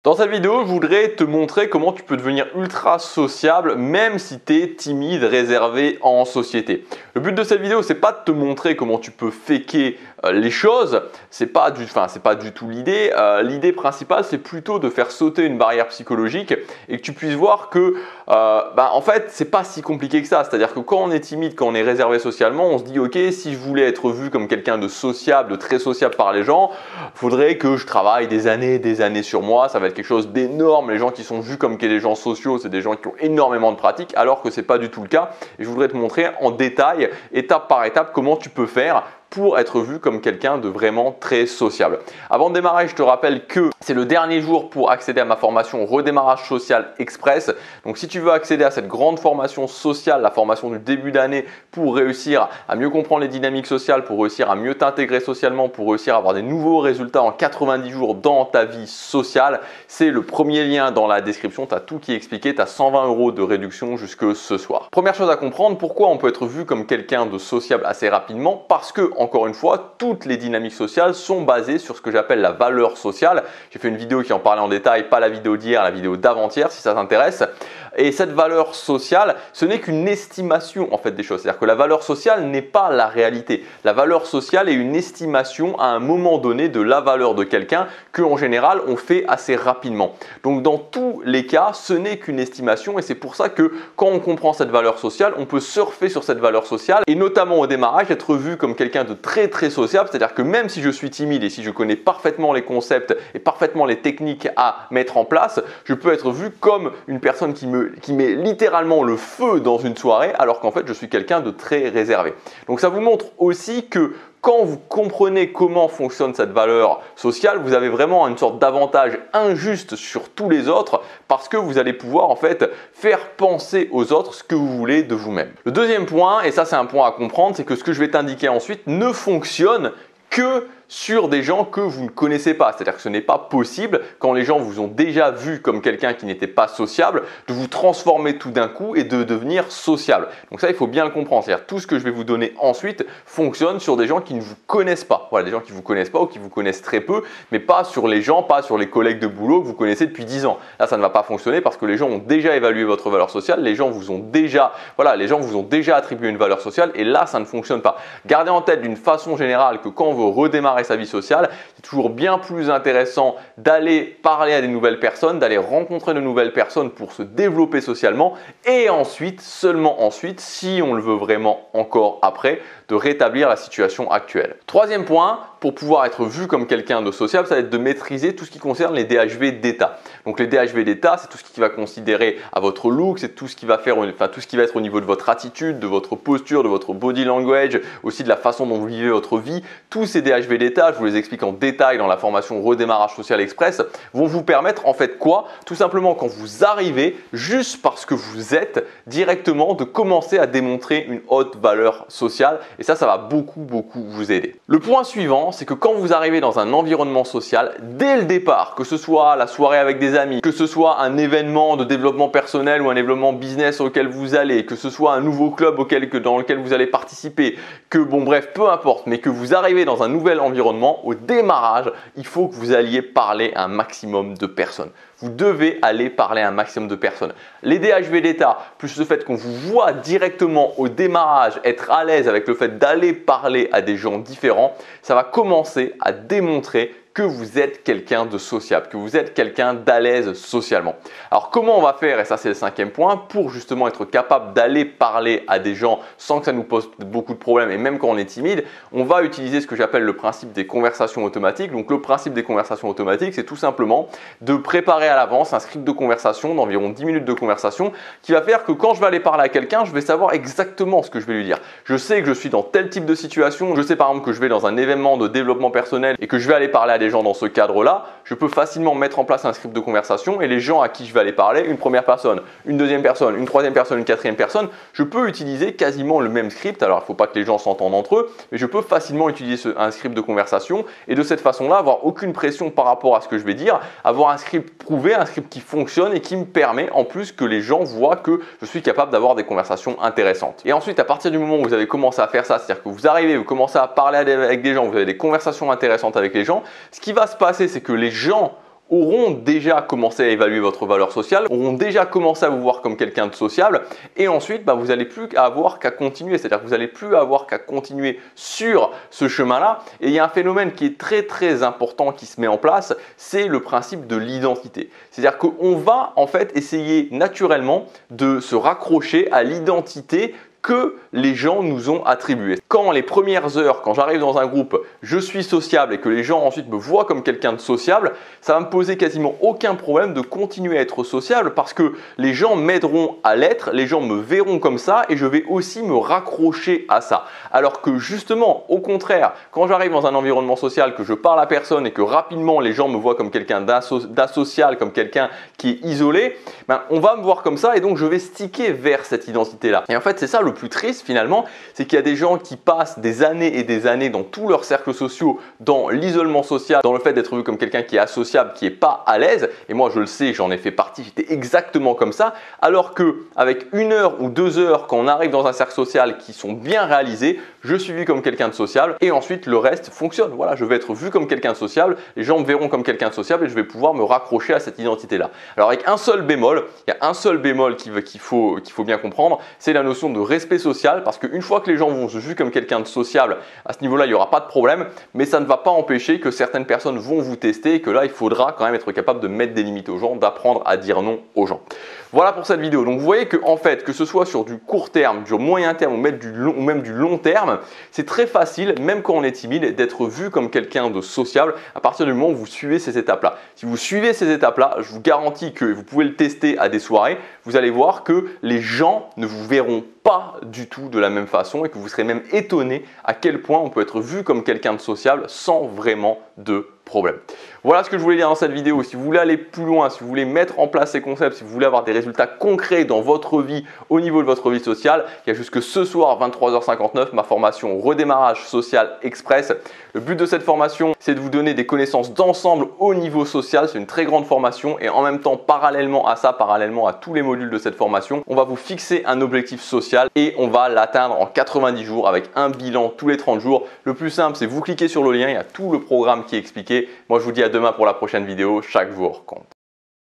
Dans cette vidéo, je voudrais te montrer comment tu peux devenir ultra sociable même si tu es timide, réservé en société. Le but de cette vidéo, c'est pas de te montrer comment tu peux faker les choses, c'est pas du tout l'idée. L'idée principale, c'est plutôt de faire sauter une barrière psychologique et que tu puisses voir que en fait, c'est pas si compliqué que ça. C'est-à-dire que quand on est timide, quand on est réservé socialement, on se dit ok, si je voulais être vu comme quelqu'un de sociable, de très sociable par les gens, faudrait que je travaille des années sur moi. Ça va être quelque chose d'énorme. Les gens qui sont vus comme des gens sociaux, c'est des gens qui ont énormément de pratique, alors que c'est pas du tout le cas. Et je voudrais te montrer en détail, étape par étape, comment tu peux faire pour être vu comme quelqu'un de vraiment très sociable. Avant de démarrer, je te rappelle que c'est le dernier jour pour accéder à ma formation Redémarrage Social Express. Donc si tu veux accéder à cette grande formation sociale, la formation du début d'année pour réussir à mieux comprendre les dynamiques sociales, pour réussir à mieux t'intégrer socialement, pour réussir à avoir des nouveaux résultats en 90 jours dans ta vie sociale, c'est le premier lien dans la description. Tu as tout qui est expliqué, tu as 120 € de réduction jusque ce soir. Première chose à comprendre, pourquoi on peut être vu comme quelqu'un de sociable assez rapidement? Parce que encore une fois, toutes les dynamiques sociales sont basées sur ce que j'appelle la valeur sociale. J'ai fait une vidéo qui en parlait en détail, pas la vidéo d'hier, la vidéo d'avant-hier si ça t'intéresse. Et cette valeur sociale, ce n'est qu'une estimation en fait des choses. C'est-à-dire que la valeur sociale n'est pas la réalité. La valeur sociale est une estimation à un moment donné de la valeur de quelqu'un que en général on fait assez rapidement. Donc dans tous les cas, ce n'est qu'une estimation et c'est pour ça que quand on comprend cette valeur sociale, on peut surfer sur cette valeur sociale et notamment au démarrage être vu comme quelqu'un de très sociable. C'est-à-dire que même si je suis timide et si je connais parfaitement les concepts et parfaitement les techniques à mettre en place, je peux être vu comme une personne qui met littéralement le feu dans une soirée alors qu'en fait je suis quelqu'un de très réservé. Donc ça vous montre aussi que quand vous comprenez comment fonctionne cette valeur sociale, vous avez vraiment une sorte d'avantage injuste sur tous les autres parce que vous allez pouvoir en fait faire penser aux autres ce que vous voulez de vous-même. Le deuxième point, et ça c'est un point à comprendre, c'est que ce que je vais t'indiquer ensuite ne fonctionne que sur des gens que vous ne connaissez pas. C'est-à-dire que ce n'est pas possible, quand les gens vous ont déjà vu comme quelqu'un qui n'était pas sociable, de vous transformer tout d'un coup et de devenir sociable. Donc ça, il faut bien le comprendre. C'est-à-dire tout ce que je vais vous donner ensuite fonctionne sur des gens qui ne vous connaissent pas. Voilà, des gens qui ne vous connaissent pas ou qui vous connaissent très peu, mais pas sur les gens, pas sur les collègues de boulot que vous connaissez depuis 10 ans. Là, ça ne va pas fonctionner parce que les gens ont déjà évalué votre valeur sociale, les gens vous ont déjà attribué une valeur sociale et là, ça ne fonctionne pas. Gardez en tête d'une façon générale que quand on veut redémarrer sa vie sociale, c'est toujours bien plus intéressant d'aller parler à des nouvelles personnes, d'aller rencontrer de nouvelles personnes pour se développer socialement et ensuite, seulement ensuite, si on le veut vraiment encore après, de rétablir la situation actuelle. Troisième point, pour pouvoir être vu comme quelqu'un de sociable, ça va être de maîtriser tout ce qui concerne les DHV d'état. Donc les DHV d'état, c'est tout ce qui va considérer à votre look, c'est tout ce qui va faire, tout ce qui va être au niveau de votre attitude, de votre posture, de votre body language, aussi de la façon dont vous vivez votre vie. Tous ces DHV d'état, je vous les explique en détail dans la formation Redémarrage Social Express, vont vous permettre en fait quoi? Tout simplement quand vous arrivez, juste parce que vous êtes, directement de commencer à démontrer une haute valeur sociale et ça va beaucoup vous aider. Le point suivant, c'est que quand vous arrivez dans un environnement social, dès le départ, que ce soit la soirée avec des amis, que ce soit un événement de développement personnel ou un événement business auquel vous allez, que ce soit un nouveau club dans lequel vous allez participer, que bref, peu importe, mais que vous arrivez dans un nouvel environnement, au démarrage, il faut que vous alliez parler à un maximum de personnes. Vous devez aller parler à un maximum de personnes. Les DHV d'état, plus le fait qu'on vous voit directement au démarrage être à l'aise avec le fait d'aller parler à des gens différents, ça va commencer à démontrer que vous êtes quelqu'un de sociable, que vous êtes quelqu'un d'à l'aise socialement. Alors comment on va faire, et ça c'est le cinquième point, pour justement être capable d'aller parler à des gens sans que ça nous pose beaucoup de problèmes et même quand on est timide, on va utiliser ce que j'appelle le principe des conversations automatiques. Donc le principe des conversations automatiques, c'est tout simplement de préparer à l'avance un script de conversation d'environ 10 minutes de conversation qui va faire que quand je vais aller parler à quelqu'un, je vais savoir exactement ce que je vais lui dire. Je sais que je suis dans tel type de situation, je sais par exemple que je vais dans un événement de développement personnel et que je vais aller parler à des gens dans ce cadre-là, je peux facilement mettre en place un script de conversation et les gens à qui je vais aller parler, une première personne, une deuxième personne, une troisième personne, une quatrième personne, je peux utiliser quasiment le même script. Alors il ne faut pas que les gens s'entendent entre eux, mais je peux facilement utiliser un script de conversation et de cette façon-là avoir aucune pression par rapport à ce que je vais dire, avoir un script prouvé, un script qui fonctionne et qui me permet en plus que les gens voient que je suis capable d'avoir des conversations intéressantes. Et ensuite, à partir du moment où vous avez commencé à faire ça, c'est-à-dire que vous arrivez, vous commencez à parler avec des gens, vous avez des conversations intéressantes avec les gens, ce qui va se passer, c'est que les gens auront déjà commencé à évaluer votre valeur sociale, auront déjà commencé à vous voir comme quelqu'un de sociable et ensuite vous n'allez plus avoir qu'à continuer, c'est-à-dire que vous n'allez plus avoir qu'à continuer sur ce chemin-là. Et il y a un phénomène qui est très important qui se met en place, c'est le principe de l'identité. C'est-à-dire qu'on va en fait essayer naturellement de se raccrocher à l'identité que les gens nous ont attribué. Quand les premières heures, quand j'arrive dans un groupe, je suis sociable et que les gens ensuite me voient comme quelqu'un de sociable, ça va me poser quasiment aucun problème de continuer à être sociable parce que les gens m'aideront à l'être, les gens me verront comme ça et je vais aussi me raccrocher à ça. Alors que justement, au contraire, quand j'arrive dans un environnement social, que je parle à personne et que rapidement les gens me voient comme quelqu'un d'asocial, comme quelqu'un qui est isolé, on va me voir comme ça et donc je vais sticker vers cette identité-là. Et en fait, c'est ça le plus triste finalement, c'est qu'il y a des gens qui passent des années et des années dans tous leurs cercles sociaux, dans l'isolement social, dans le fait d'être vu comme quelqu'un qui est associable, qui n'est pas à l'aise. Et moi, je le sais, j'en ai fait partie, j'étais exactement comme ça. Alors que avec 1 heure ou 2 heures, quand on arrive dans un cercle social qui sont bien réalisés, je suis vu comme quelqu'un de sociable et ensuite le reste fonctionne. Voilà, je vais être vu comme quelqu'un de sociable, les gens me verront comme quelqu'un de sociable et je vais pouvoir me raccrocher à cette identité-là. Alors avec un seul bémol, il y a un seul bémol qu'il faut bien comprendre, c'est la notion de respect social, parce qu'une fois que les gens vont se voir comme quelqu'un de sociable, à ce niveau-là, il n'y aura pas de problème, mais ça ne va pas empêcher que certaines personnes vont vous tester et que là, il faudra quand même être capable de mettre des limites aux gens, d'apprendre à dire non aux gens. Voilà pour cette vidéo. Donc vous voyez que en fait, que ce soit sur du court terme, du moyen terme ou même du long terme, c'est très facile, même quand on est timide, d'être vu comme quelqu'un de sociable à partir du moment où vous suivez ces étapes-là. Si vous suivez ces étapes-là, je vous garantis que vous pouvez le tester à des soirées, vous allez voir que les gens ne vous verront pas du tout de la même façon et que vous serez même étonné à quel point on peut être vu comme quelqu'un de sociable sans vraiment de problème. Voilà ce que je voulais dire dans cette vidéo. Si vous voulez aller plus loin, si vous voulez mettre en place ces concepts, si vous voulez avoir des résultats concrets dans votre vie, au niveau de votre vie sociale, il y a jusque ce soir 23h59 ma formation Redémarrage Social Express. Le but de cette formation, c'est de vous donner des connaissances d'ensemble au niveau social. C'est une très grande formation et en même temps, parallèlement à ça, parallèlement à tous les modules de cette formation, on va vous fixer un objectif social et on va l'atteindre en 90 jours avec un bilan tous les 30 jours. Le plus simple, c'est vous cliquez sur le lien, il y a tout le programme qui est expliqué. Moi, je vous dis à demain pour la prochaine vidéo. Chaque jour compte.